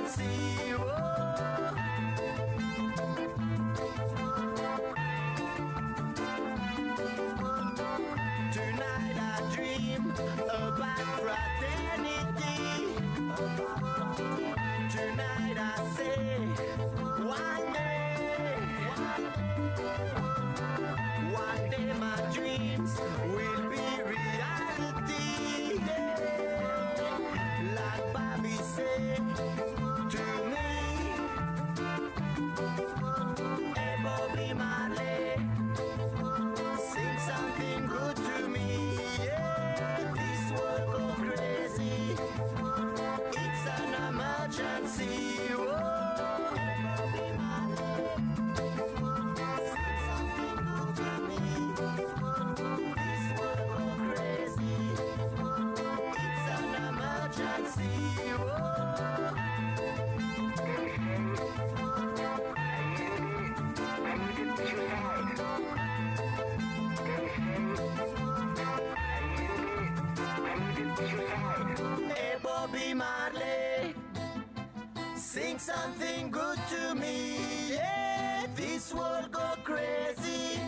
emergency. Whoa. Tonight I dream about fraternity. Tonight I say, one day my dreams will be reality. Like Bobby said to me, hey Bobby Marley, sing something good to me. Yeah, this world go crazy. It's an emergency. Whoa, Bobby Marley, sing something good to me. This world go crazy. It's an emergency. Whoa. Hey Bobby Marley, sing something good to me. Yeah, this world go crazy.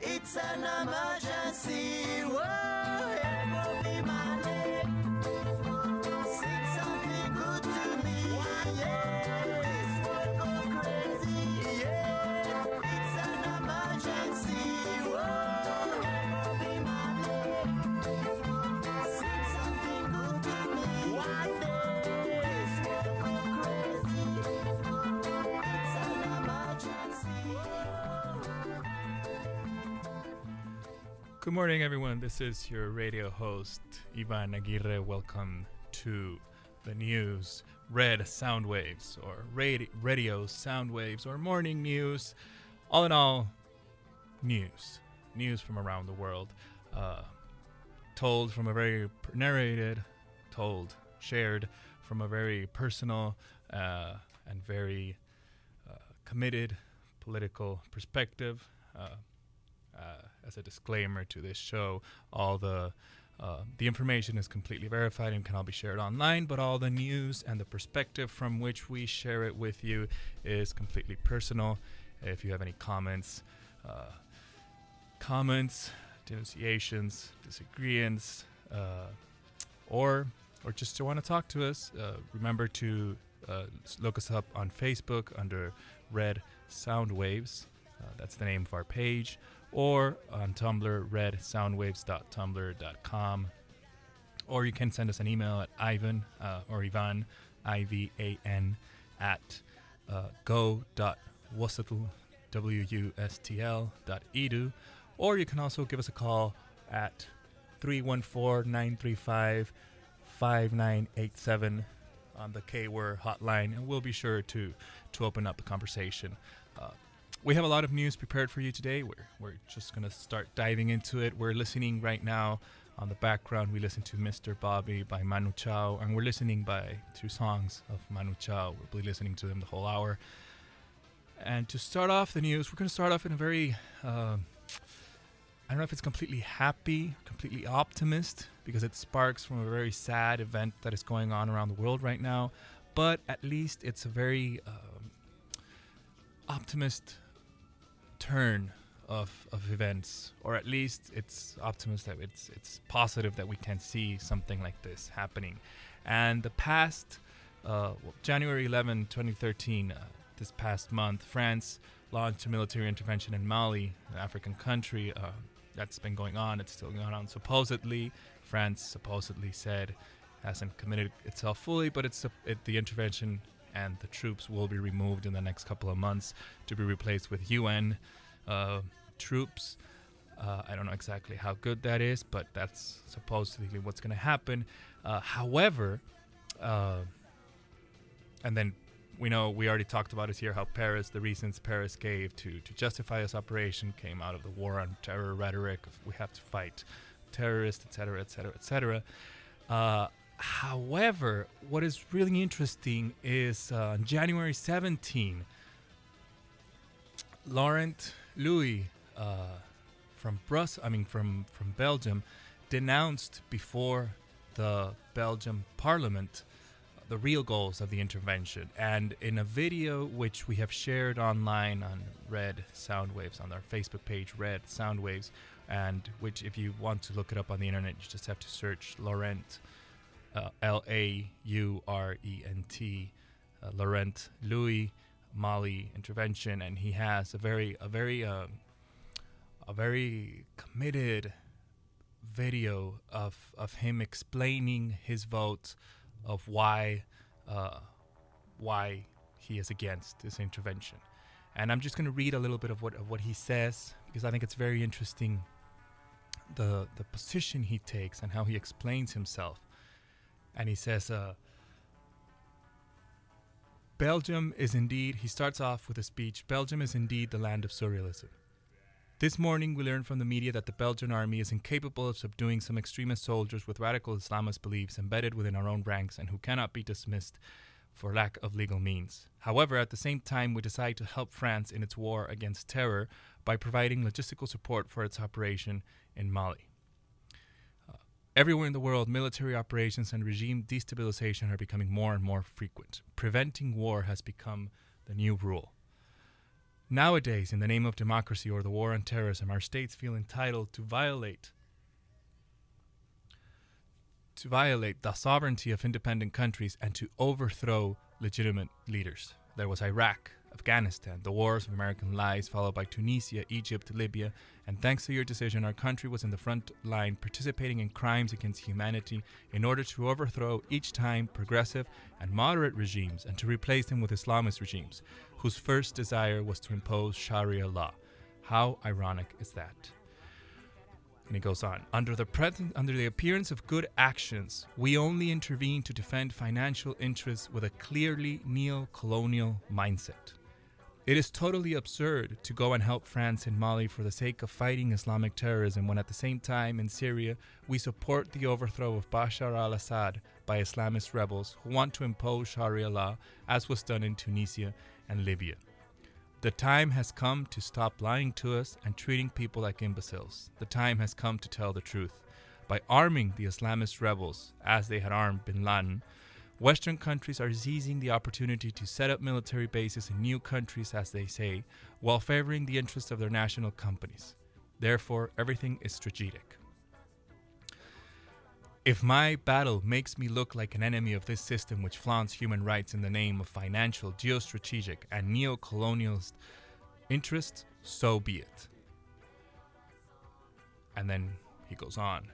It's an emergency. Whoa, hey Bobby Marley, sing something good to me. Yeah, this world go crazy. Yeah, it's an emergency. Whoa, hey Bobby Marley, sing something good to me. One day, this world go crazy. It's an emergency. Good morning, everyone. This is your radio host, Ivan Aguirre. Welcome to the news, Red Sound Waves, or radio sound waves, or morning news. All in all, news from around the world, told from a very narrated, shared from a very personal and very committed political perspective. As a disclaimer to this show, all the information is completely verified and can all be shared online, but all the news and the perspective from which we share it with you is completely personal. If you have any comments, denunciations, disagreements, or just want to talk to us, remember to look us up on Facebook under Red Sound Waves. That's the name of our page. Or on Tumblr, redsoundwaves.tumblr.com. Or you can send us an email at Ivan, or Ivan, IVAN, at go.wustl.edu. Or you can also give us a call at 314-935-5987 on the KWER hotline, and we'll be sure to open up the conversation. We have a lot of news prepared for you today. We're just going to start diving into it. We're listening right now on the background. We listen to Mr. Bobby by Manu Chao, and we're listening by 2 songs of Manu Chao. We'll be listening to them the whole hour. And to start off the news, we're going to start off in a very, I don't know if it's completely happy, completely optimist, because it sparks from a very sad event that is going on around the world right now. But at least it's a very optimist turn of events, or at least it's optimistic. It's positive that we can see something like this happening. And the past January 11, 2013, this past month, France launched a military intervention in Mali, an African country. That's been going on. It's still going on. Supposedly, France supposedly said hasn't committed itself fully, but the intervention and the troops will be removed in the next couple of months to be replaced with UN troops. I don't know exactly how good that is, but that's supposedly what's going to happen. However, and then we already talked about it here, how the reasons Paris gave to justify this operation came out of the war on terror rhetoric of we have to fight terrorists, etc., etc., etc. However, what is really interesting is on January 17, Laurent Louis from Belgium denounced before the Belgian Parliament the real goals of the intervention. And in a video which we have shared online on Red Soundwaves, on our Facebook page, Red Soundwaves, and which, if you want to look it up on the internet, you just have to search Laurent, Laurent, Laurent Louis Mali intervention, and he has a very committed video of him explaining his vote, of why he is against this intervention. And I'm just going to read a little bit of what he says, because I think it's very interesting, the position he takes and how he explains himself. And he says, Belgium is indeed, he starts off with a speech, Belgium is indeed the land of surrealism. This morning we learned from the media that the Belgian army is incapable of subduing some extremist soldiers with radical Islamist beliefs embedded within our own ranks and who cannot be dismissed for lack of legal means. However, at the same time, we decide to help France in its war against terror by providing logistical support for its operation in Mali. Everywhere in the world, military operations and regime destabilization are becoming more and more frequent. Preventing war has become the new rule. Nowadays, in the name of democracy or the war on terrorism, our states feel entitled to violate the sovereignty of independent countries and to overthrow legitimate leaders. There was Iraq, Afghanistan, the wars of American lies, followed by Tunisia, Egypt, Libya, and thanks to your decision, our country was in the front line participating in crimes against humanity in order to overthrow each time progressive and moderate regimes and to replace them with Islamist regimes, whose first desire was to impose Sharia law. How ironic is that? And he goes on, under the appearance of good actions, we only intervene to defend financial interests with a clearly neo-colonial mindset. It is totally absurd to go and help France in Mali for the sake of fighting Islamic terrorism when at the same time in Syria we support the overthrow of Bashar al-Assad by Islamist rebels who want to impose Sharia law, as was done in Tunisia and Libya. The time has come to stop lying to us and treating people like imbeciles. The time has come to tell the truth. By arming the Islamist rebels, as they had armed bin Laden, Western countries are seizing the opportunity to set up military bases in new countries, as they say, while favoring the interests of their national companies. Therefore, everything is strategic. If my battle makes me look like an enemy of this system which flaunts human rights in the name of financial, geostrategic, and neo-colonialist interests, so be it. And then he goes on.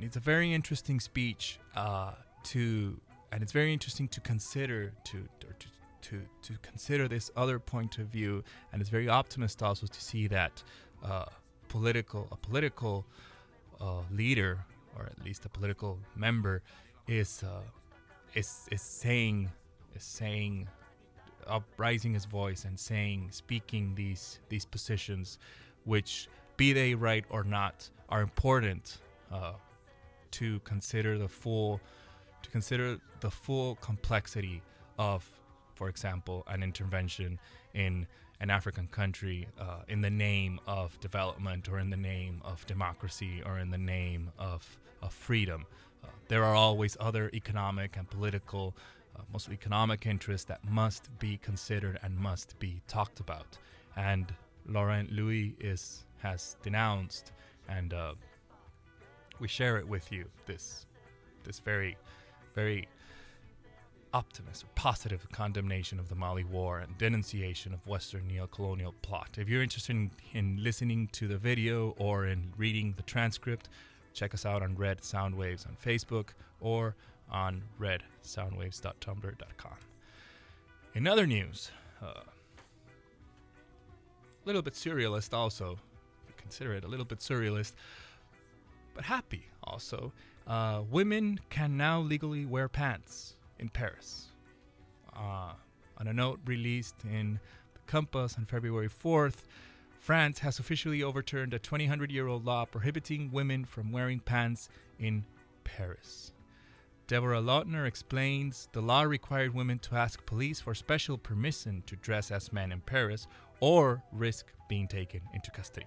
It's a very interesting speech, and it's very interesting to consider to consider this other point of view, and it's very optimist also to see that a political leader, or at least a political member, is raising his voice and speaking these positions, which, be they right or not, are important to consider the full complexity of, for example, an intervention in an African country in the name of development, or in the name of democracy, or in the name of freedom. There are always other economic and political, mostly economic interests that must be considered and must be talked about. And Laurent Louis has denounced, and we share it with you, this very, very optimist or positive condemnation of the Mali war and denunciation of Western neo-colonial plot. If you're interested in listening to the video or in reading the transcript, check us out on Red Soundwaves on Facebook or on redsoundwaves.tumblr.com. In other news, a little bit surrealist also, if you consider it a little bit surrealist, but happy also. Women can now legally wear pants in Paris. On a note released in the Compass on February 4th, France has officially overturned a 200-year-old law prohibiting women from wearing pants in Paris. Deborah Lautner explains the law required women to ask police for special permission to dress as men in Paris or risk being taken into custody.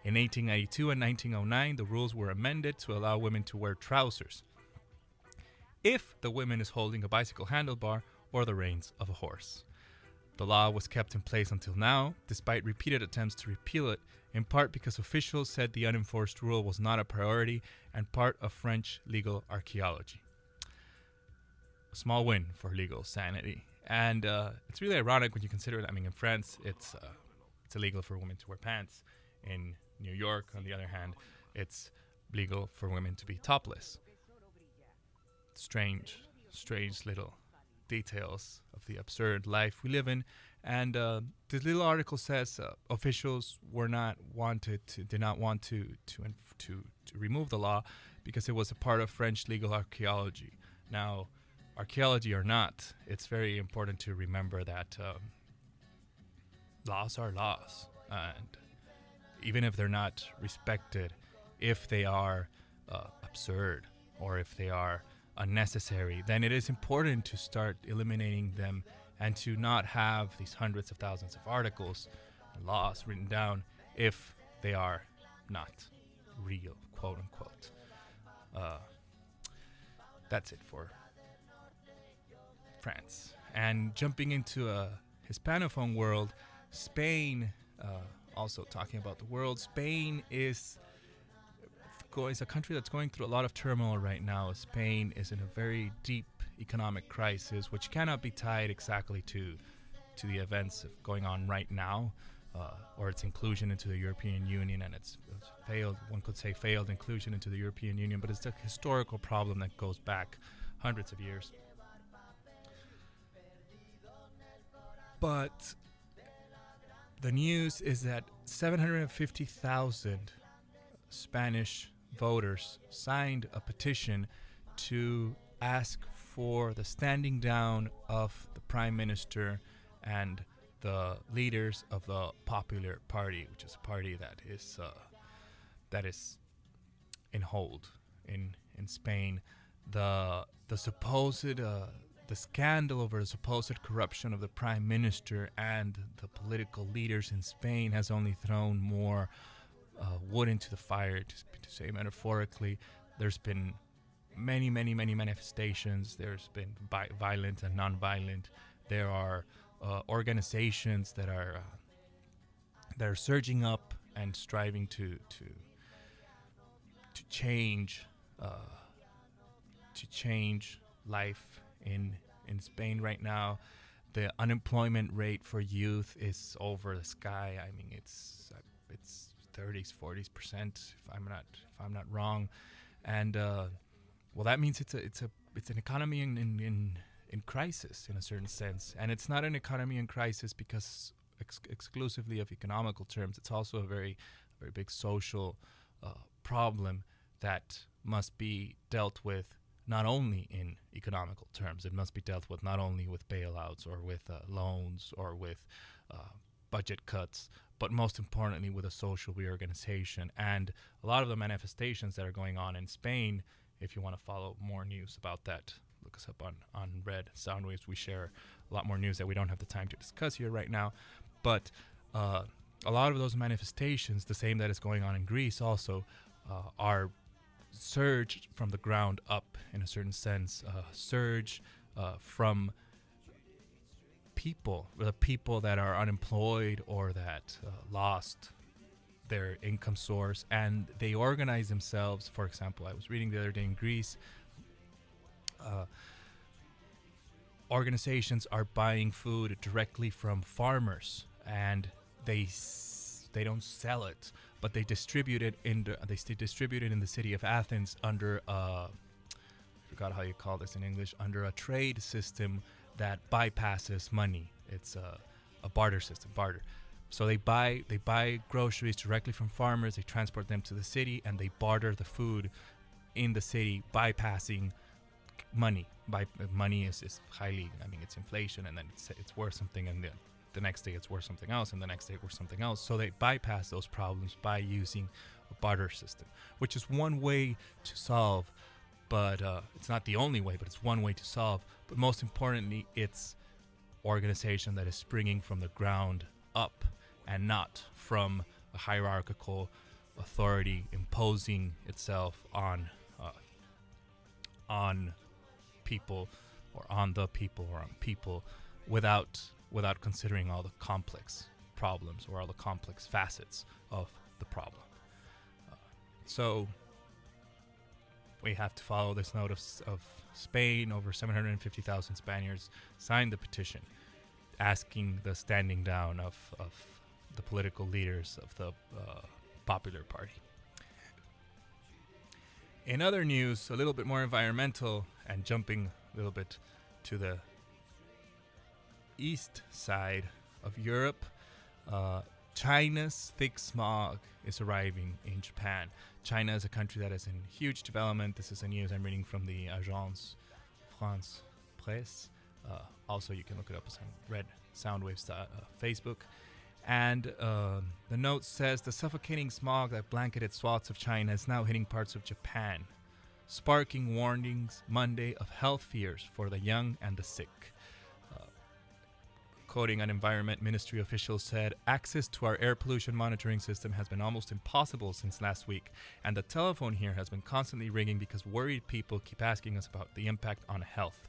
In 1892 and 1909, the rules were amended to allow women to wear trousers. if the woman is holding a bicycle handlebar or the reins of a horse. The law was kept in place until now, despite repeated attempts to repeal it, in part because officials said the unenforced rule was not a priority and part of French legal archaeology. A small win for legal sanity. And it's really ironic when you consider it. I mean, in France, it's illegal for women to wear pants. In New York, on the other hand, it's legal for women to be topless. Strange little details of the absurd life we live in. And this little article says officials did not want to remove the law because it was a part of French legal archaeology. Now, archaeology or not, it's very important to remember that laws are laws, and even if they're not respected, if they are absurd or if they are unnecessary, then it is important to start eliminating them and to not have these hundreds of thousands of articles and laws written down if they are not real, quote unquote. That's it for France. And jumping into a Hispanophone world, Spain, also talking about the world, Spain is a country that's going through a lot of turmoil right now. Spain is in a very deep economic crisis, which cannot be tied exactly to the events going on right now, or its inclusion into the European Union and its failed, one could say failed inclusion into the European Union, but it's a historical problem that goes back hundreds of years. But the news is that 750,000 Spanish voters signed a petition to ask for the standing down of the Prime Minister and the leaders of the Popular Party, which is a party that is in hold in Spain. The supposed the scandal over the supposed corruption of the Prime Minister and the political leaders in Spain has only thrown more wood into the fire, to say metaphorically. There's been many manifestations. There's been violent and non-violent. There are organizations that are surging up and striving to change life in Spain right now. The unemployment rate for youth is over the sky. I mean, it's 30s, 40%, if I'm not wrong, and well, that means it's an economy in crisis in a certain sense, and it's not an economy in crisis because exclusively of economical terms. It's also a very big social problem that must be dealt with not only in economical terms. It must be dealt with not only with bailouts or with loans or with budget cuts, but most importantly with a social reorganization. And a lot of the manifestations that are going on in Spain, if you want to follow more news about that, look us up on Red Soundwaves. We share a lot more news that we don't have the time to discuss here right now. But a lot of those manifestations, the same that is going on in Greece also, are surged from the ground up in a certain sense, surge from the people that are unemployed or that lost their income source, and they organize themselves. For example, I was reading the other day in Greece, organizations are buying food directly from farmers, and they don't sell it, but they distribute it in the city of Athens under I forgot how you call this in English, under a trade system that bypasses money. It's a barter system, barter. So they buy groceries directly from farmers, they transport them to the city, and they barter the food in the city, bypassing money. Money is highly, I mean, it's inflation, and then it's worth something, and the next day it's worth something else, and the next day it's worth something else. So they bypass those problems by using a barter system, which is one way to solve, but it's not the only way, but it's one way to solve. But most importantly, it's organization that is springing from the ground up and not from a hierarchical authority imposing itself on people or on the people or on people without considering all the complex problems or all the complex facets of the problem. So we have to follow this note of Spain. Over 750,000 Spaniards signed the petition asking the standing down of the political leaders of the Popular Party. In other news, a little bit more environmental and jumping a little bit to the east side of Europe, China's thick smog is arriving in Japan. China is a country that is in huge development. This is a news I'm reading from the Agence France Presse. Also, you can look it up on Red Soundwaves Facebook. And the note says the suffocating smog that blanketed swaths of China is now hitting parts of Japan, sparking warnings Monday of health fears for the young and the sick. Quoting an Environment Ministry official said, access to our air pollution monitoring system has been almost impossible since last week, and the telephone here has been constantly ringing because worried people keep asking us about the impact on health.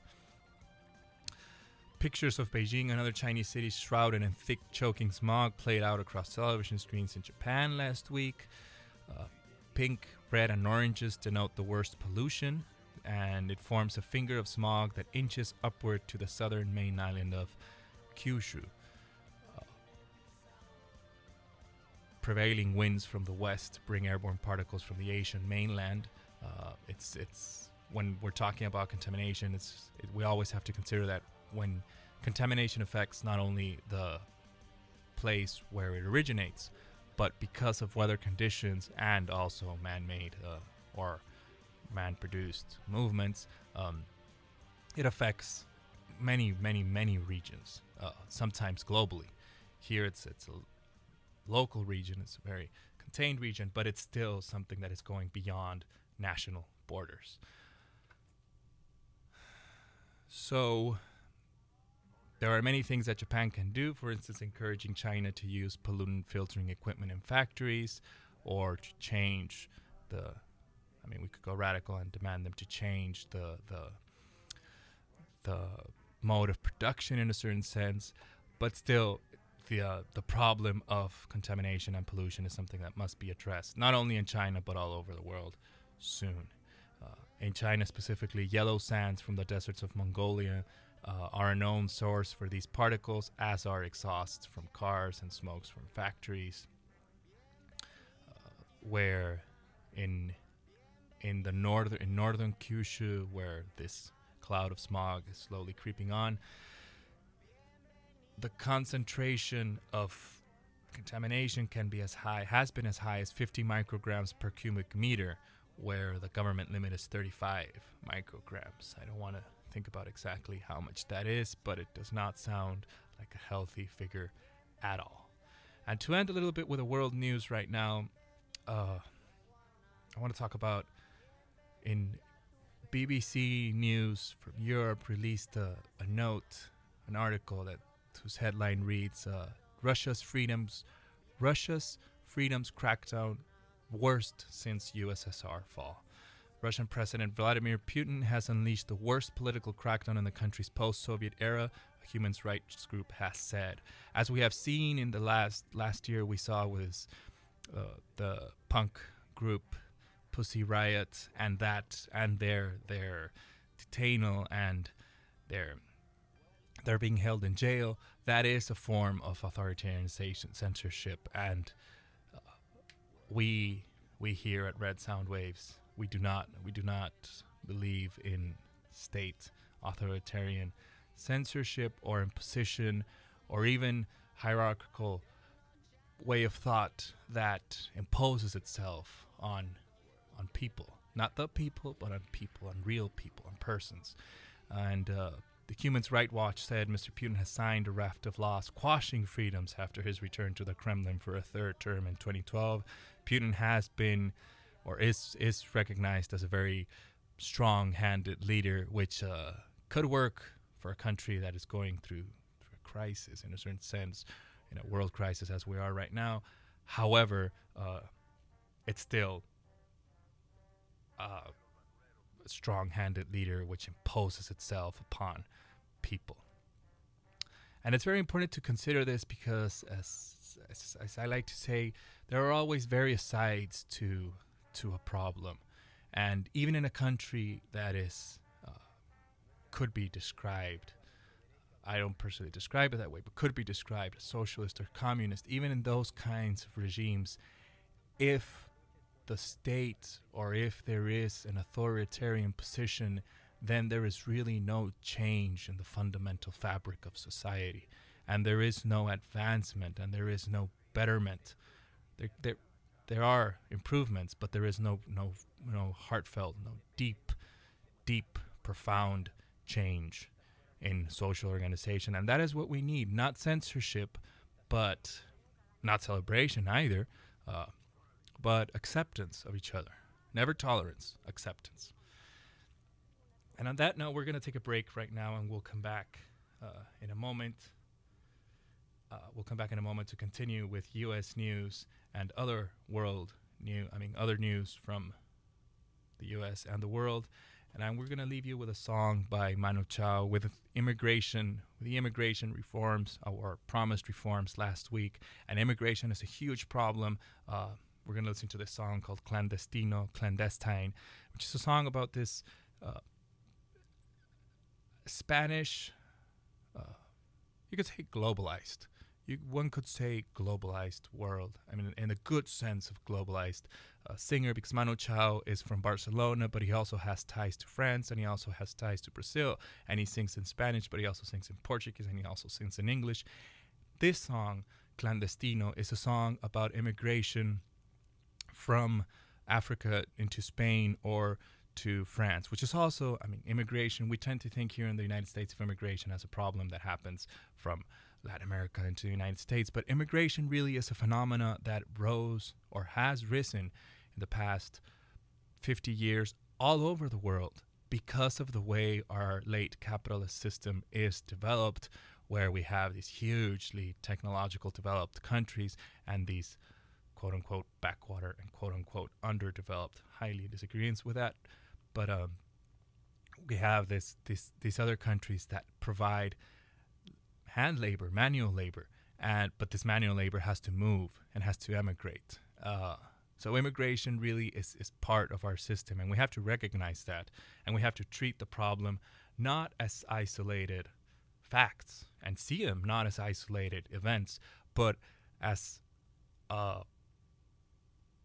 Pictures of Beijing and other Chinese cities shrouded in thick, choking smog played out across television screens in Japan last week. Pink, red, and oranges denote the worst pollution, and it forms a finger of smog that inches upward to the southern main island of Kyushu. Prevailing winds from the west bring airborne particles from the Asian mainland. It's when we're talking about contamination, we always have to consider that when contamination affects not only the place where it originates, but because of weather conditions and also man-made or man-produced movements, it affects many regions, sometimes globally. Here it's a local region, it's a very contained region, but it's still something that is going beyond national borders. So there are many things that Japan can do, for instance, encouraging China to use pollutant filtering equipment in factories, or to change we could go radical and demand them to change the mode of production in a certain sense, but still the problem of contamination and pollution is something that must be addressed, not only in China, but all over the world soon. In China specifically, yellow sands from the deserts of Mongolia are a known source for these particles, as are exhausts from cars and smokes from factories. Where in northern Kyushu, where this cloud of smog is slowly creeping on, the concentration of contamination has been as high as 50 micrograms per cubic meter, where the government limit is 35 micrograms. I don't want to think about exactly how much that is, but it does not sound like a healthy figure at all. And to end a little bit with the world news right now, I want to talk about, in BBC News from Europe released a note, an article whose headline reads, Russia's freedoms crackdown worst since USSR fall. Russian President Vladimir Putin has unleashed the worst political crackdown in the country's post-Soviet era, a human rights group has said. As we have seen in the last year, we saw with the punk group Pussy Riot and their detainal and they're being held in jail. That is a form of authoritarianization, censorship, and we here at Red Soundwaves, we do not believe in state authoritarian censorship or imposition or even hierarchical way of thought that imposes itself on people. Not the people, but on people, on real people, on persons. And the Human Rights Watch said Mr. Putin has signed a raft of laws quashing freedoms after his return to the Kremlin for a third term in 2012. Putin has been, or is recognized as a very strong-handed leader, which could work for a country that is going through a crisis in a certain sense, in a world crisis as we are right now. However, it's still a strong-handed leader which imposes itself upon people. And it's very important to consider this because, as I like to say, there are always various sides to a problem. And even in a country that is could be described, I don't personally describe it that way, but could be described as socialist or communist, even in those kinds of regimes, if the state or if there is an authoritarian position, then there is really no change in the fundamental fabric of society, and there is no advancement, and there is no betterment. There are improvements, but there is no heartfelt, no deep, profound change in social organization, and that is what we need. Not censorship, but not celebration either, but acceptance of each other. Never tolerance, acceptance. And on that note, we're going to take a break right now, and we'll come back in a moment. We'll come back in a moment to continue with U.S. news and other other news from the U.S. and the world. And we're going to leave you with a song by Manu Chao with the immigration reforms, or promised reforms last week. And immigration is a huge problem. We're going to listen to this song called Clandestine, which is a song about this Spanish, you could say globalized. One could say globalized world. I mean, in a good sense of globalized singer, because Manu Chao is from Barcelona, but he also has ties to France, and he also has ties to Brazil, and he sings in Spanish, but he also sings in Portuguese, and he also sings in English. This song, Clandestino, is a song about immigration from Africa into Spain or to France, which is also, immigration. We tend to think here in the United States of immigration as a problem that happens from Latin America into the United States, but immigration really is a phenomena that rose or has risen in the past 50 years all over the world because of the way our late capitalist system is developed, where we have these hugely technological developed countries and these quote-unquote backwater and quote-unquote underdeveloped, highly disagreeing with that, but we have these other countries that provide hand labor, manual labor, but this manual labor has to move and has to emigrate. So immigration really is part of our system, and we have to recognize that, and we have to treat the problem not as isolated facts and see them not as isolated events, but as a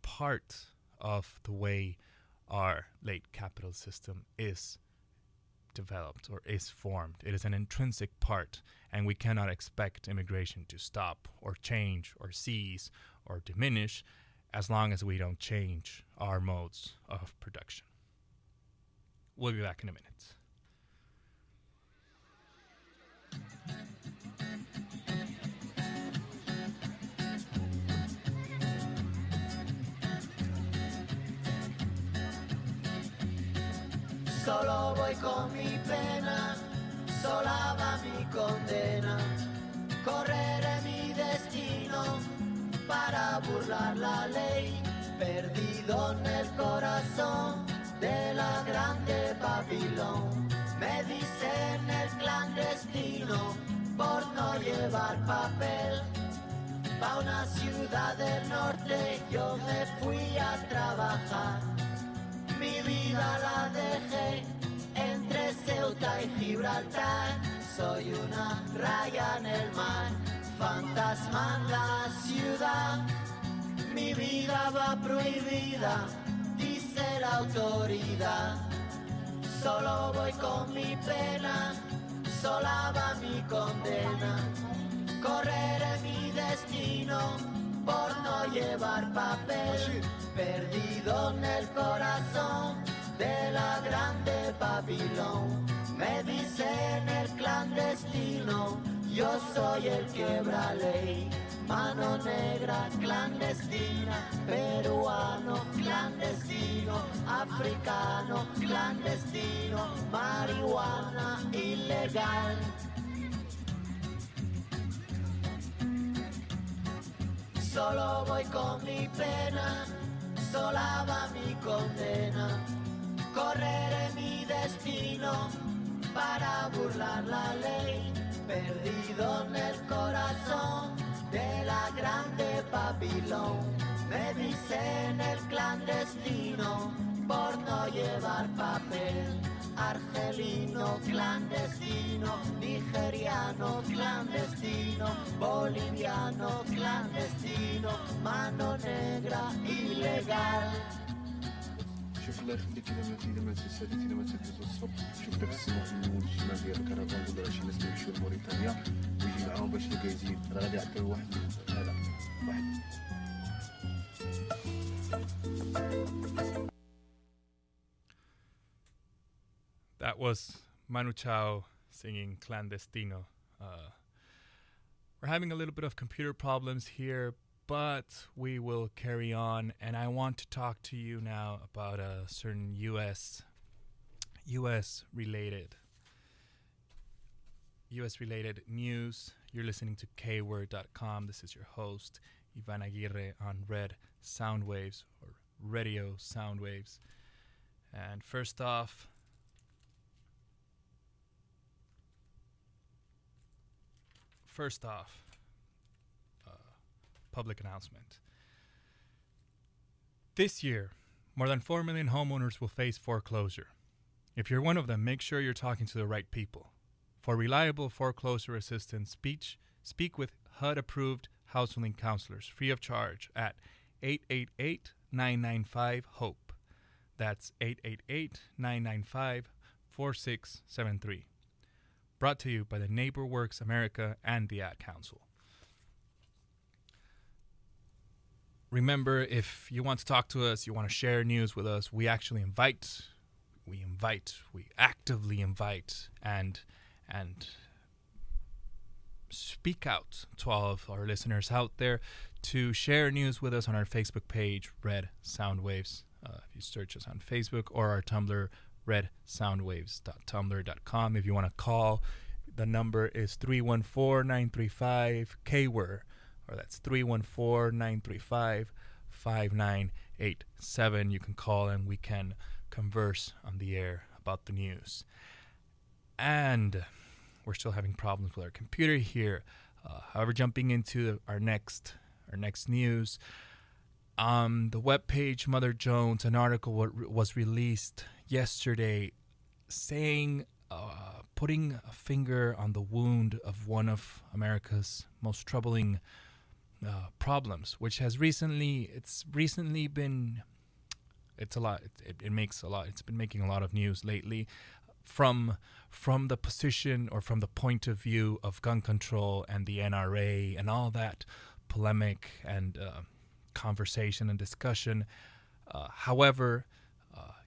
part of the way our late capital system is developed or is formed. It is an intrinsic part, and we cannot expect immigration to stop or change or cease or diminish as long as we don't change our modes of production. We'll be back in a minute. Solo voy con mi pena, sola va mi condena. Correré mi destino para burlar la ley, perdido en el corazón de la grande Babilón. Me dicen el clandestino por no llevar papel. Pa' una ciudad del norte yo me fui a trabajar. Mi vida la dejé entre Ceuta y Gibraltar. Soy una raya en el mar, fantasma en la ciudad. Mi vida va prohibida, dice la autoridad. Solo voy con mi pena, sola va mi condena. Correré mi destino por no llevar papel, perdido en el corazón de la grande Babilón. Me dicen el clandestino, yo soy el quebra ley. Mano negra clandestina, peruano clandestino, africano clandestino, marihuana ilegal. Solo voy con mi pena, sola va mi condena. correré mi destino para burlar la ley, perdido en el corazón de la grande Babilón. Me dicen el clandestino por no llevar papel, argelino clandestino, nigeriano clandestino, boliviano clandestino, mano negra ilegal. شوف الله يخليك الا ما تساليتي الا ما تهبط الصبح شوف داك السماح النمو الشمال ديال الكرفان قدر شي ناس يمشيو لموريتانيا ويجي معاهم باش الكايزين راه غادي يعطيو واحد هذا واحد. That was Manu Chao singing Clandestino. We're having a little bit of computer problems here, but we will carry on. And I want to talk to you now about a certain US related news. You're listening to kword.com. This is your host, Ivan Aguirre, on Red Soundwaves, or Radio Soundwaves. And first off, public announcement. This year, more than 4 million homeowners will face foreclosure. If you're one of them, make sure you're talking to the right people. For reliable foreclosure assistance, speak with HUD-approved housing counselors free of charge at 888-995-HOPE. That's 888-995-4673. Brought to you by the NeighborWorks America and the Ad Council. Remember, if you want to talk to us, you want to share news with us, we actively invite, and speak out to all of our listeners out there to share news with us on our Facebook page, Red Soundwaves. If you search us on Facebook, or our Tumblr, redsoundwaves.tumblr.com. If you want to call, the number is 314-935-KWOR, or that's 314-935-5987. You can call and we can converse on the air about the news. And we're still having problems with our computer here. However, jumping into our next news, on the webpage Mother Jones, an article was released yesterday saying, putting a finger on the wound of one of America's most troubling problems, which has recently been making a lot of news lately from the position, or from the point of view of gun control and the NRA and all that polemic and conversation and discussion. However,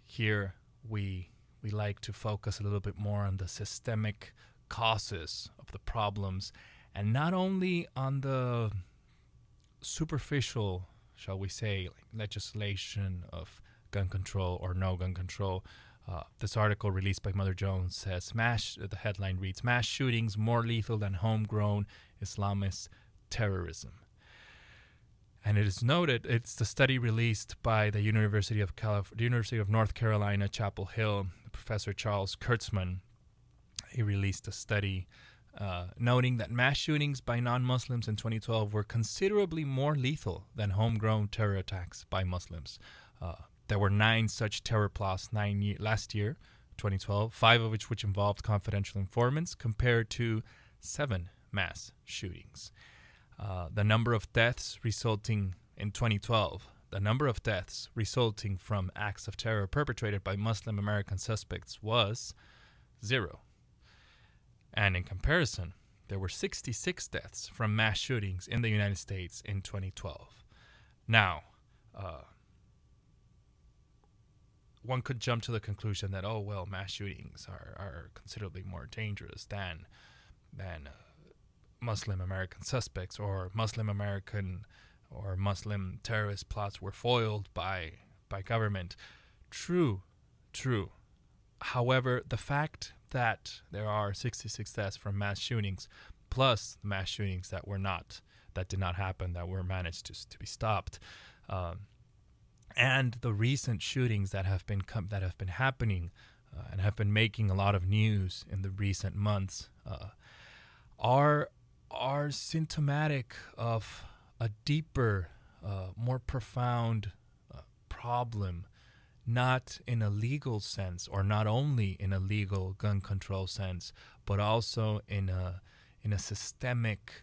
here we like to focus a little bit more on the systemic causes of the problems, and not only on the superficial, shall we say, like legislation of gun control or no gun control. This article released by Mother Jones says, the headline reads, "Mass shootings more lethal than homegrown Islamist terrorism." And it is noted, it's the study released by the University of North Carolina, Chapel Hill, Professor Charles Kurtzman. He released a study noting that mass shootings by non-Muslims in 2012 were considerably more lethal than homegrown terror attacks by Muslims. There were 9 such terror plots last year, 2012, 5 of which involved confidential informants, compared to 7 mass shootings. The number of deaths resulting in 2012, the number of deaths resulting from acts of terror perpetrated by Muslim American suspects was 0. And in comparison, there were 66 deaths from mass shootings in the United States in 2012. Now, one could jump to the conclusion that, mass shootings are considerably more dangerous than Muslim American suspects, or Muslim American or Muslim terrorist plots were foiled by government. True. However, the fact that there are 66 deaths from mass shootings, plus mass shootings that did not happen, that were managed to be stopped, and the recent shootings that have been happening and have been making a lot of news in the recent months are symptomatic of a deeper, more profound problem, not in a legal sense, or not only in a legal gun control sense, but also in a systemic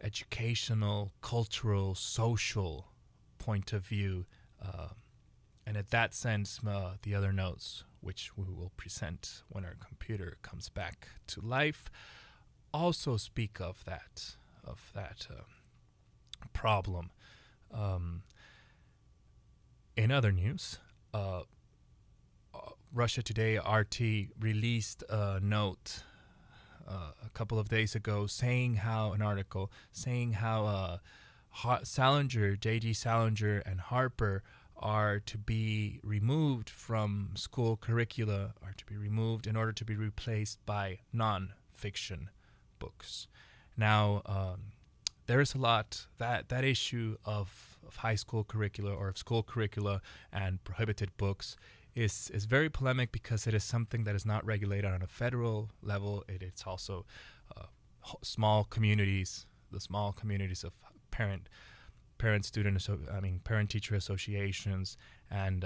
educational, cultural, social point of view. And at that sense, the other notes, which we will present when our computer comes back to life, also speak of that problem. In other news, Russia Today, RT, released a note a couple of days ago an article saying how Salinger, J.D. Salinger, and Harper are to be removed from school curricula, are to be removed in order to be replaced by non-fiction books. Now, there is a lot, that issue of high school curricula or of school curricula and prohibited books is very polemic, because it is something that is not regulated on a federal level. It's also small communities, the small communities of parent-teacher associations and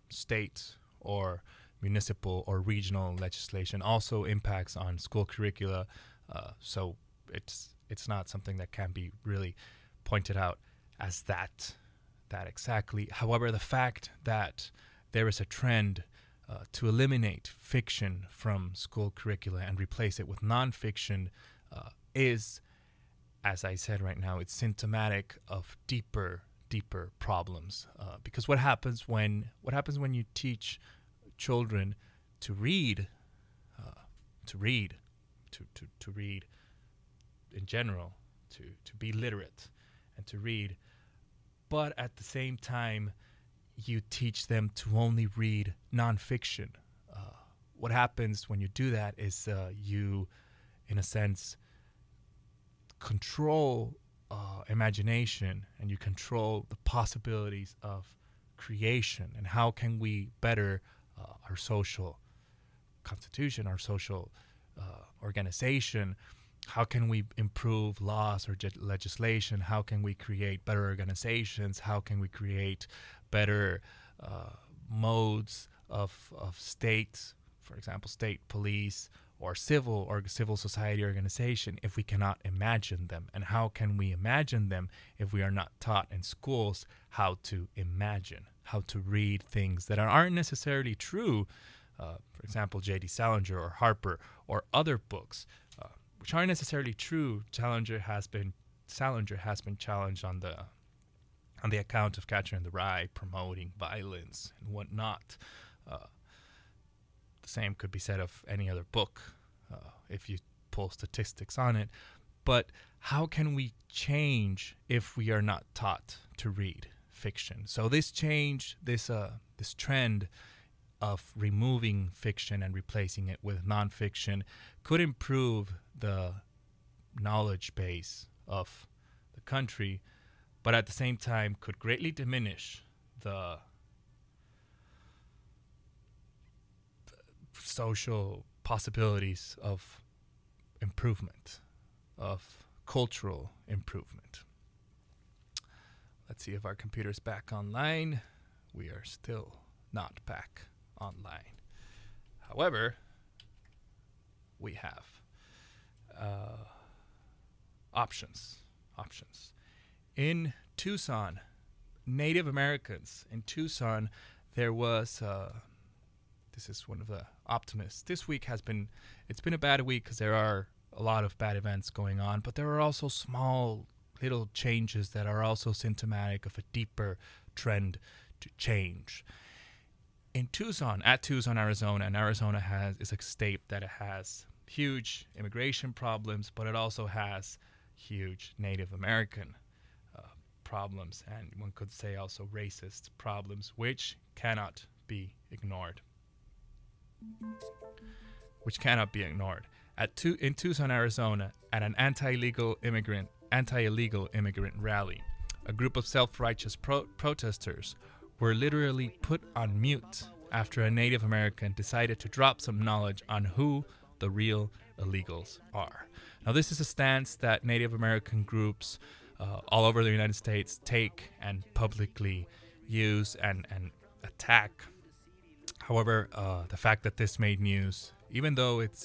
state or municipal or regional legislation also impacts on school curricula. So it's not something that can be really pointed out as that exactly. However, the fact that there is a trend to eliminate fiction from school curricula and replace it with nonfiction is, as I said right now, it's symptomatic of deeper problems. Because what happens when you teach children to read in general, to be literate and to read, but at the same time you teach them to only read nonfiction. What happens when you do that is you, in a sense, control imagination, and you control the possibilities of creation, and how can we better our social constitution, our social organization. How can we improve laws or legislation? How can we create better organizations? How can we create better modes of state, for example, state police or civil society organization, if we cannot imagine them? And how can we imagine them if we are not taught in schools how to imagine, how to read things that aren't necessarily true? For example, J.D. Salinger or Harper or other books, which aren't necessarily true. Salinger has been challenged on the account of Catcher in the Rye, promoting violence and whatnot. The same could be said of any other book if you pull statistics on it. But how can we change if we are not taught to read fiction? So this change, this trend of removing fiction and replacing it with nonfiction could improve the knowledge base of the country, but at the same time could greatly diminish the social possibilities of improvement, of cultural improvement. Let's see if our computer's back online. We are still not back online. However, we have options. In Tucson, Native Americans in Tucson, there was this is one of the optimists. This week it's been a bad week because there are a lot of bad events going on, but there are also small little changes that are also symptomatic of a deeper trend to change. In Tucson, Arizona, and Arizona is a state that has huge immigration problems, but it also has huge Native American problems, and one could say also racist problems, which cannot be ignored. in Tucson, Arizona, at an anti-illegal immigrant rally. A group of self-righteous protesters were literally put on mute after a Native American decided to drop some knowledge on who the real illegals are. Now, this is a stance that Native American groups all over the United States take and publicly use and attack. However, the fact that this made news, even though it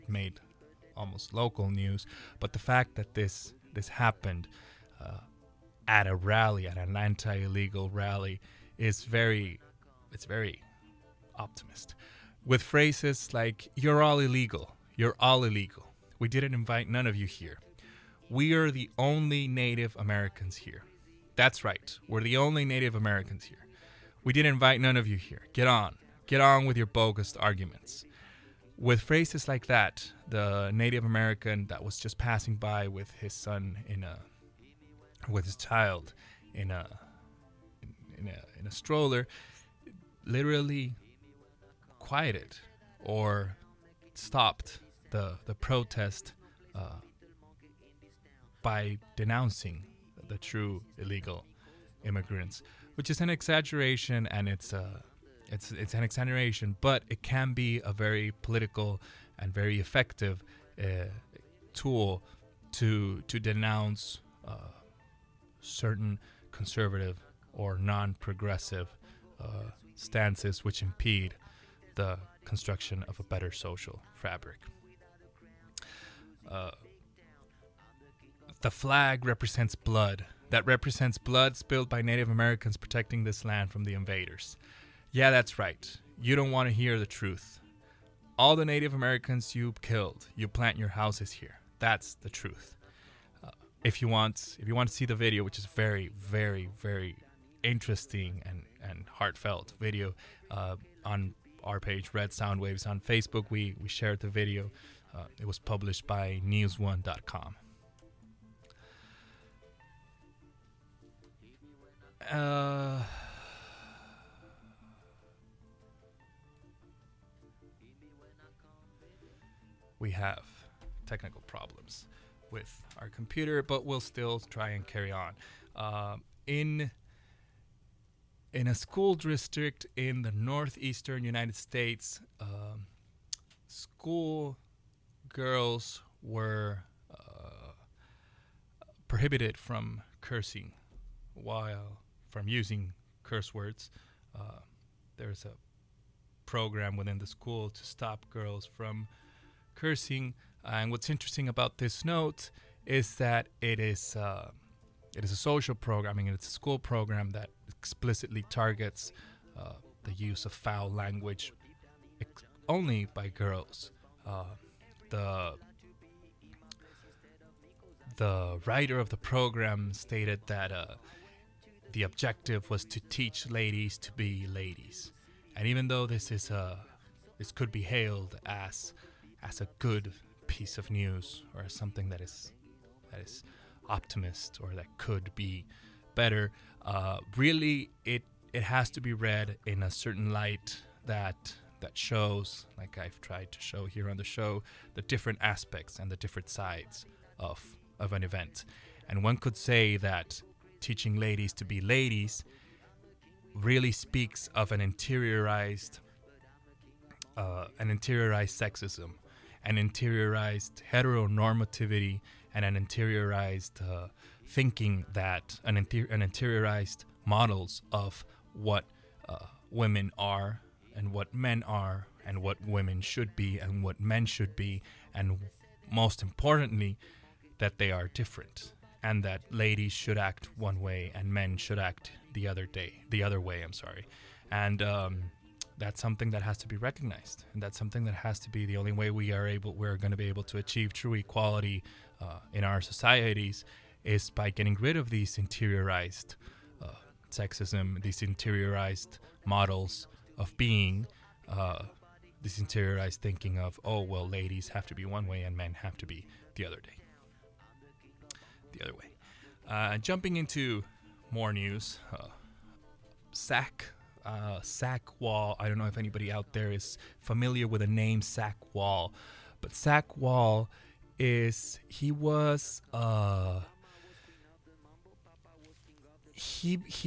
made almost local news, but the fact that this happened at a rally, at an anti-illegal rally, is very optimist. With phrases like, "You're all illegal. You're all illegal. We didn't invite none of you here. We are the only Native Americans here. That's right. We're the only Native Americans here. We didn't invite none of you here. Get on. Get on with your bogus arguments." With phrases like that, the Native American that was just passing by with his son with his child in a stroller, literally quieted or stopped the protest by denouncing the true illegal immigrants, which is an exaggeration, and it's an exaggeration, but it can be a very political and very effective tool to denounce certain conservative or non-progressive stances which impede the construction of a better social fabric. The flag represents blood. That represents blood spilled by Native Americans protecting this land from the invaders. Yeah, that's right. You don't want to hear the truth. All the Native Americans you killed, you plant your houses here. That's the truth. If you want to see the video, which is very, very, very interesting and heartfelt video, on our page, Red Soundwaves on Facebook, we shared the video. It was published by newsone.com. We have technical problems with our computer, but we'll still try and carry on. In a school district in the northeastern United States, school girls were prohibited from cursing from using curse words. There's a program within the school to stop girls from cursing. And what's interesting about this note is that it is a social programming, and it's a school program that explicitly targets the use of foul language only by girls. The writer of the program stated that the objective was to teach ladies to be ladies. And even though this could be hailed as a good piece of news, or something that is optimist, or that could be better, really it has to be read in a certain light that shows, like I've tried to show here on the show, the different aspects and the different sides of an event. And one could say that teaching ladies to be ladies really speaks of an interiorized sexism, an interiorized heteronormativity, and an interiorized thinking that an interiorized models of what women are and what men are and what women should be and what men should be, and most importantly, that they are different, and that ladies should act one way and men should act the other way. And that's something that has to be recognized, and that's something that has to be the only way we're going to be able to achieve true equality in our societies, is by getting rid of these interiorized sexism, these interiorized models of being, this interiorized thinking of, oh, well, ladies have to be one way and men have to be the other way. Jumping into more news, SAC Wall. I don't know if anybody out there is familiar with the name SAC Wall, But Zach Wall he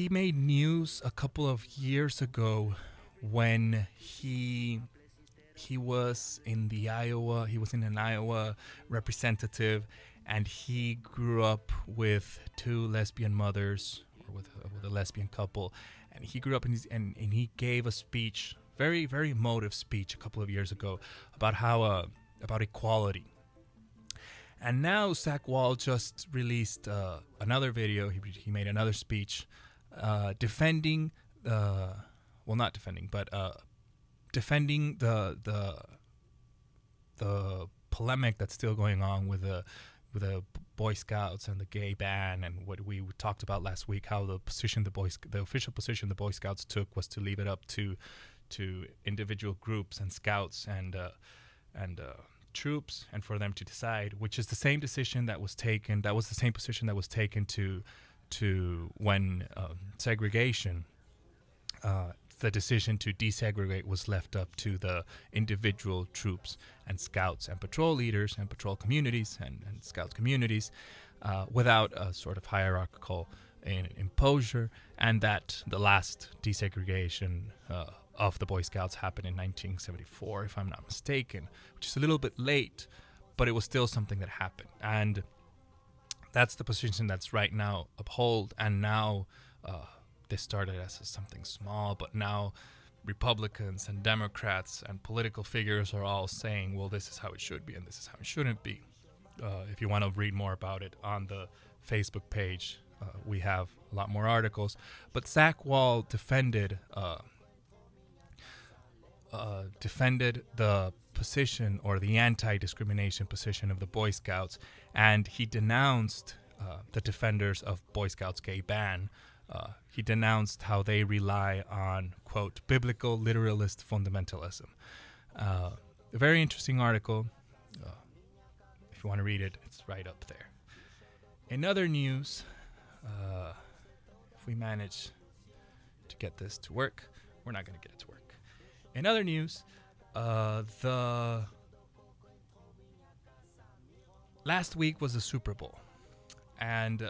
made news a couple of years ago when he was in an Iowa representative, and he grew up with two lesbian mothers, or with a lesbian couple, and he grew up and he gave a speech, very, very emotive speech a couple of years ago about how about equality. And now Zach Wall just released another video. He made another speech defending not defending, but defending the polemic that's still going on with the Boy Scouts and the gay ban, and what we talked about last week, how the official position the Boy Scouts took was to leave it up to individual groups and scouts and troops, and for them to decide, which is the same decision that was taken. That was the same position that was taken to when segregation. The decision to desegregate was left up to the individual troops and scouts and patrol leaders and patrol communities and scouts communities, without a sort of hierarchical imposure, and that the last desegregation of the Boy Scouts happened in 1974, if I'm not mistaken, which is a little bit late, but it was still something that happened. And that's the position that's right now upheld. And now this started as something small, but now Republicans and Democrats and political figures are all saying, well, this is how it should be and this is how it shouldn't be. If you want to read more about it on the Facebook page, we have a lot more articles. But Zach Wall defended the position, or the anti-discrimination position, of the Boy Scouts, and he denounced the defenders of Boy Scouts gay ban. He denounced how they rely on, quote, biblical literalist fundamentalism. A very interesting article. If you want to read it, it's right up there. In other news, if we manage to get this to work, we're not going to get it to work. In other news, last week was the Super Bowl, and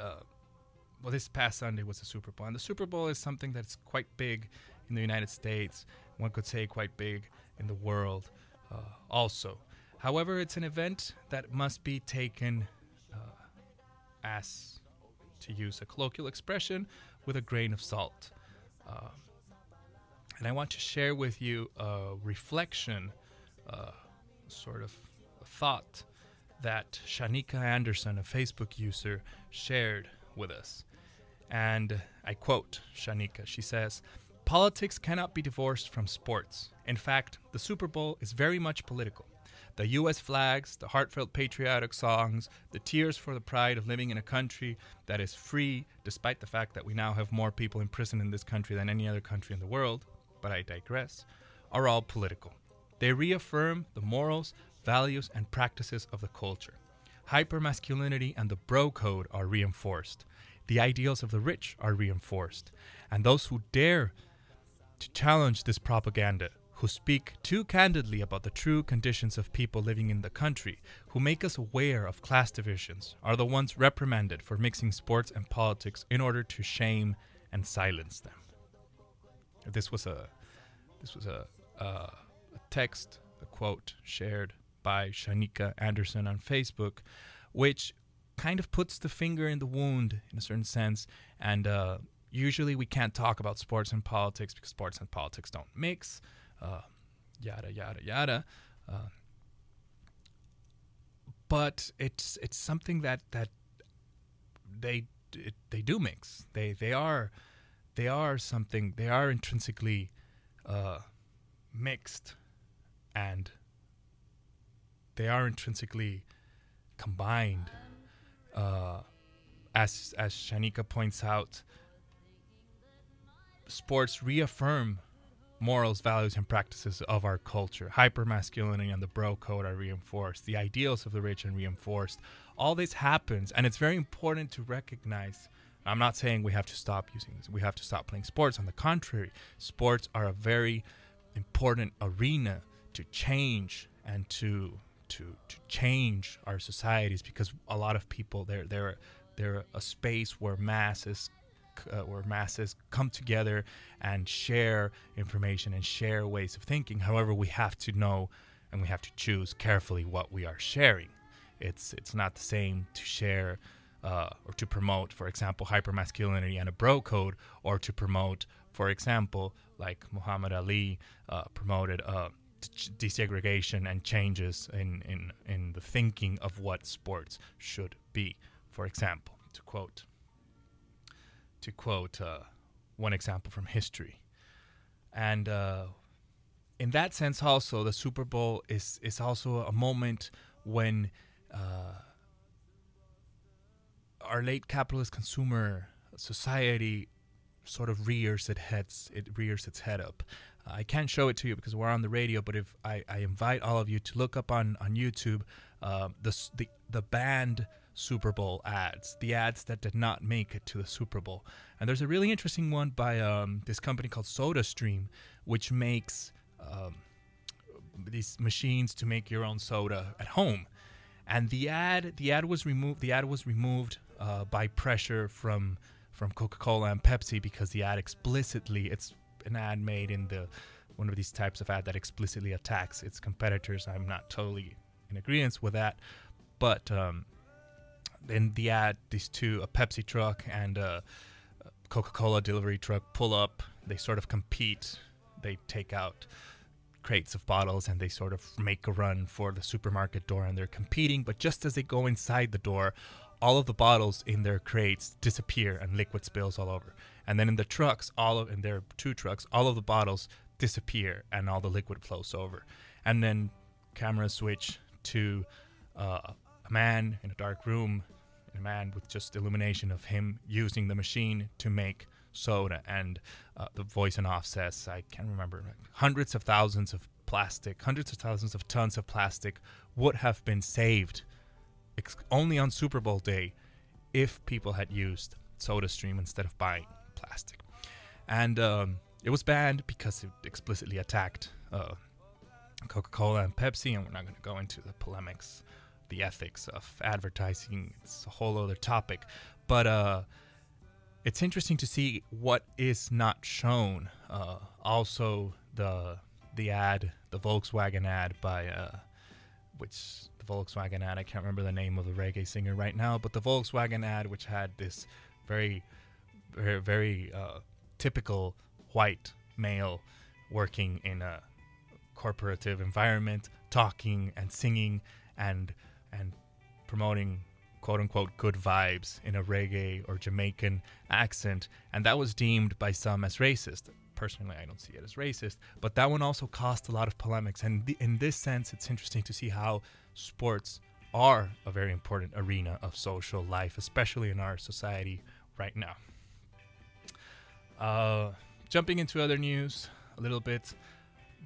this past Sunday was the Super Bowl. And the Super Bowl is something that's quite big in the United States. One could say quite big in the world also. However, it's an event that must be taken as, to use a colloquial expression, with a grain of salt. And I want to share with you a reflection, sort of a thought that Shanika Anderson, a Facebook user, shared with us. And I quote Shanika. She says, "Politics cannot be divorced from sports. In fact, the Super Bowl is very much political. The U.S. flags, the heartfelt patriotic songs, the tears for the pride of living in a country that is free, despite the fact that we now have more people in prison in this country than any other country in the world, but I digress, are all political. They reaffirm the morals, values, and practices of the culture. Hypermasculinity and the bro code are reinforced. The ideals of the rich are reinforced. And those who dare to challenge this propaganda, who speak too candidly about the true conditions of people living in the country, who make us aware of class divisions, are the ones reprimanded for mixing sports and politics in order to shame and silence them." This was a text, a quote shared by Shanika Anderson on Facebook, which kind of puts the finger in the wound in a certain sense. And usually we can't talk about sports and politics because sports and politics don't mix, yada, yada, yada. But it's something that they do mix. They are something. They are intrinsically mixed, and they are intrinsically combined. As Shanika points out, sports reaffirm morals, values, and practices of our culture. Hypermasculinity and the bro code are reinforced. The ideals of the rich are reinforced. All this happens, and it's very important to recognize. I'm not saying we have to stop using this. We have to stop playing sports. On the contrary, sports are a very important arena to change and to to change our societies, because a lot of people, they're a space where masses come together and share information and share ways of thinking. However, we have to know and we have to choose carefully what we are sharing. It's not the same to share or to promote, for example, hypermasculinity and a bro code, or to promote, for example, like Muhammad Ali promoted desegregation and changes in the thinking of what sports should be. For example, to quote one example from history. And in that sense also, the Super Bowl is also a moment when our late capitalist consumer society sort of rears its head up. I can't show it to you because we're on the radio, but if I invite all of you to look up on YouTube the banned Super Bowl ads, the ads that did not make it to the Super Bowl. And there's a really interesting one by this company called SodaStream, which makes these machines to make your own soda at home. And the ad was removed by pressure from Coca-Cola and Pepsi, because the ad explicitly, it's an ad made in one of these types of ad that explicitly attacks its competitors. I'm not totally in agreement with that, but in the ad, these two, a Pepsi truck and a Coca-Cola delivery truck, pull up. They sort of compete. They take out crates of bottles and they sort of make a run for the supermarket door, and they're competing. But just as they go inside the door, all of the bottles in their crates disappear and liquid spills all over. And then in the trucks, in their two trucks, all of the bottles disappear and all the liquid flows over. And then camera switch to a man in a dark room, a man with just illumination of him using the machine to make soda. And the voice and off says, I can't remember, hundreds of thousands of tons of plastic would have been saved only on Super Bowl day if people had used SodaStream instead of buying plastic. And it was banned because it explicitly attacked Coca-Cola and Pepsi, and we're not going to go into the polemics, the ethics of advertising. It's a whole other topic. But it's interesting to see what is not shown. Also, the Volkswagen ad by the Volkswagen ad, I can't remember the name of the reggae singer right now, but the Volkswagen ad, which had this very, very, very typical white male working in a corporative environment, talking and singing and promoting quote-unquote good vibes in a reggae or Jamaican accent, and that was deemed by some as racist. Personally, I don't see it as racist, but that one also caused a lot of polemics. And in this sense, it's interesting to see how sports are a very important arena of social life, especially in our society right now. Jumping into other news a little bit,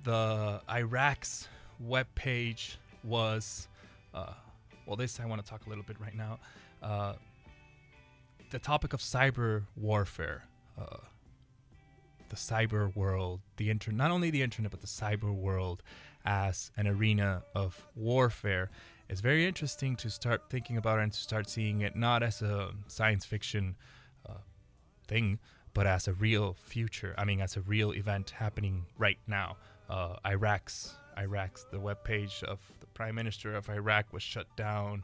the Iraq's webpage was, this I want to talk a little bit right now. The topic of cyber warfare, the cyber world, not only the internet, but the cyber world as an arena of warfare is very interesting to start thinking about and to start seeing it not as a science fiction thing, but as a real future. I mean, as a real event happening right now. Iraq's the webpage of the Prime Minister of Iraq was shut down.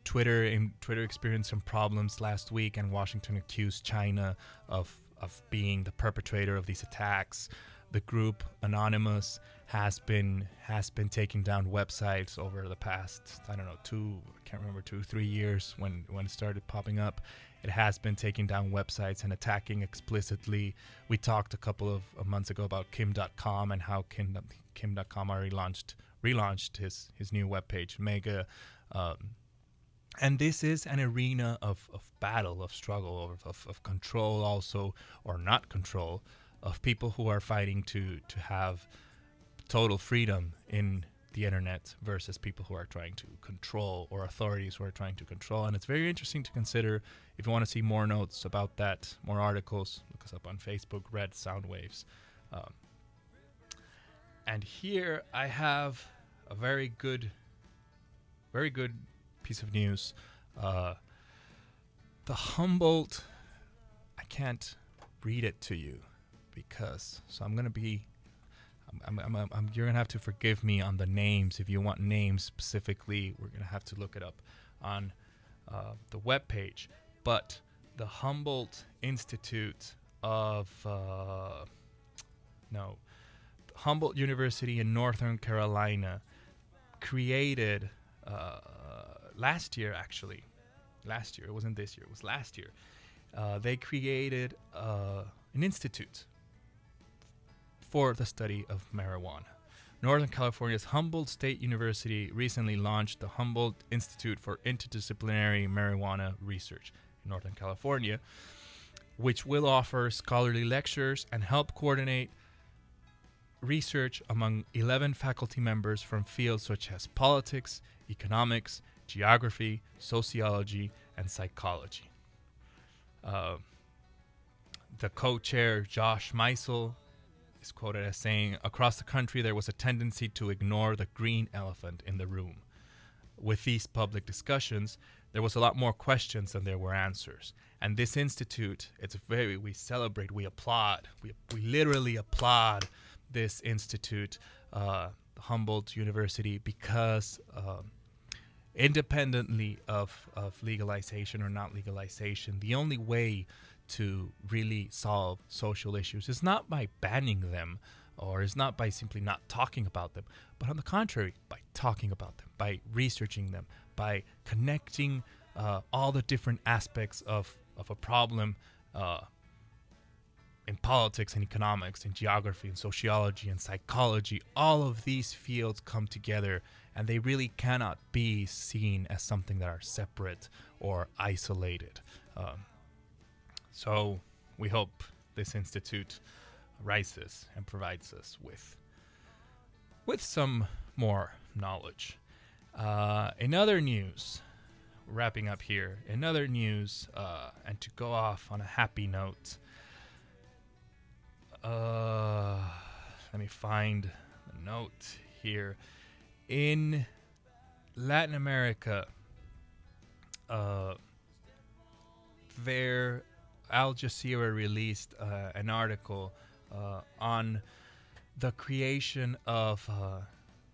Twitter experienced some problems last week, and Washington accused China of being the perpetrator of these attacks. The group Anonymous has been taking down websites over the past, 2-3 years when it started popping up. It has been taking down websites and attacking explicitly. We talked a couple of months ago about Kim.com and how Kim.com already relaunched his new webpage, Mega. And this is an arena of battle, of struggle, of control also, or not control, of people who are fighting to have total freedom in the internet versus people who are trying to control, or authorities who are trying to control. And it's very interesting to consider. If you want to see more notes about that, more articles, look us up on Facebook, Red Soundwaves. And here I have a very good piece of news. The Humboldt, I can't read it to you because, so I'm gonna be, you're gonna have to forgive me on the names. If you want names specifically, we're gonna have to look it up on the webpage. But the Humboldt Institute of, Humboldt University in Northern Carolina created last year, actually. Last year, it wasn't this year, it was last year. They created an institute for the study of marijuana. Northern California's Humboldt State University recently launched the Humboldt Institute for Interdisciplinary Marijuana Research in Northern California, which will offer scholarly lectures and help coordinate research among 11 faculty members from fields such as politics, economics, geography, sociology, and psychology. The co-chair, Josh Meisel, is quoted as saying, "Across the country, there was a tendency to ignore the green elephant in the room. With these public discussions, there was a lot more questions than there were answers. And this institute, we celebrate, we applaud, we literally applaud this institute, Humboldt University, because independently of legalization or not legalization, the only way to really solve social issues is not by banning them, or is not by simply not talking about them, but on the contrary, by talking about them, by researching them, by connecting all the different aspects of a problem in politics and economics and geography and sociology and psychology. All of these fields come together, and they really cannot be seen as something that are separate or isolated. So we hope this institute rises and provides us with some more knowledge. In other news, wrapping up here, in other news, and to go off on a happy note, let me find the note here. In Latin America, Al Jazeera released an article on the creation of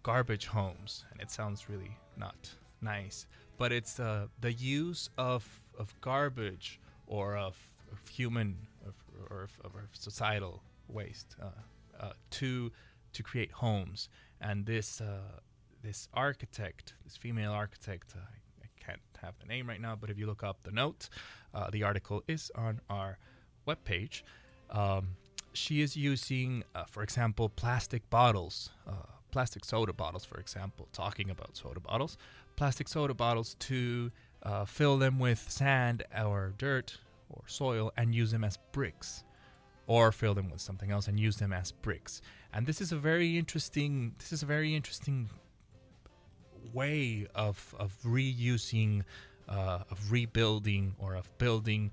garbage homes, and it sounds really not nice, but it's the use of garbage or of human or societal waste to create homes. And this architect, this female architect, I can't have the name right now, but if you look up the note, the article is on our webpage. She is using, for example, plastic bottles, plastic soda bottles, for example, talking about soda bottles, plastic soda bottles to fill them with sand or dirt or soil and use them as bricks, or fill them with something else and use them as bricks. And this is a very interesting way of reusing, of rebuilding, or of building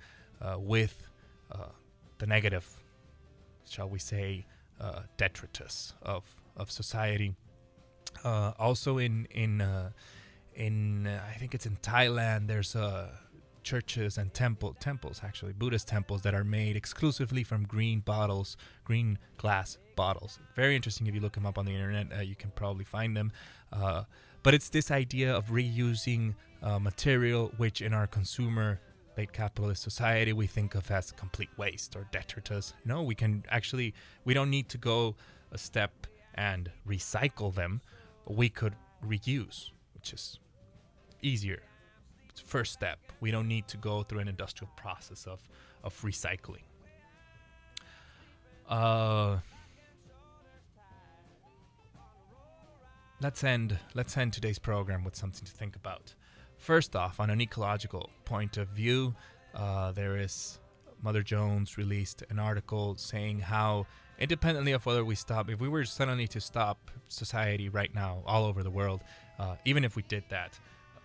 with the negative, shall we say, detritus of society. Also in I think it's in Thailand, there's churches and temples, actually Buddhist temples, that are made exclusively from green glass bottles. Very interesting. If you look them up on the internet, you can probably find them. But it's this idea of reusing material, which in our consumer late capitalist society we think of as complete waste or detritus. No, we don't need to go a step and recycle them. We could reuse, which is easier. It's the first step. We don't need to go through an industrial process of recycling. Let's end today's program with something to think about. First off, on an ecological point of view, Mother Jones released an article saying how, independently of whether if we were suddenly to stop society right now all over the world, even if we did that,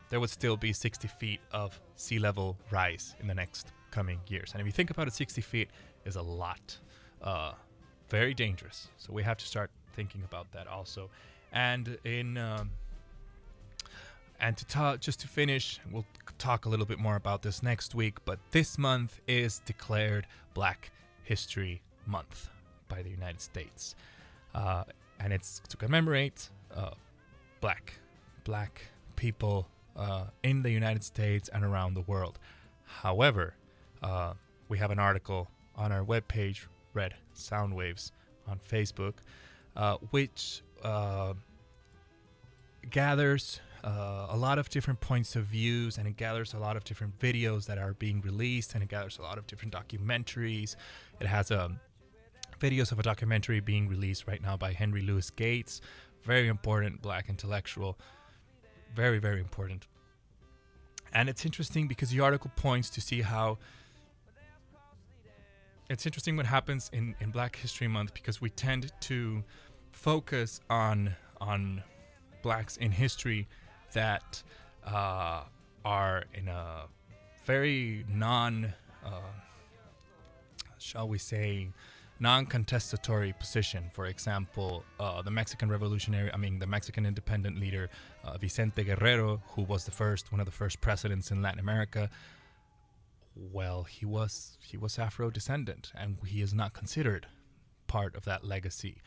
there would still be 60 feet of sea level rise in the next coming years. And if you think about it, 60 feet is a lot. Very dangerous. So we have to start thinking about that also. And just to finish, we'll talk a little bit more about this next week, but this month is declared Black History Month by the United States. And it's to commemorate black people in the United States and around the world. However, we have an article on our webpage, Red Soundwaves, on Facebook, which gathers a lot of different points of views, and it gathers a lot of different videos that are being released, and it gathers a lot of different documentaries. It has videos of a documentary being released right now by Henry Louis Gates, very important black intellectual, very, very important. And it's interesting because the article points to see how it's interesting what happens in Black History Month, because we tend to focus on blacks in history that are in a very non-contestatory position. For example, the Mexican independent leader Vicente Guerrero, who was one of the first presidents in Latin America. Well, he was Afro descendant, and he is not considered part of that legacy.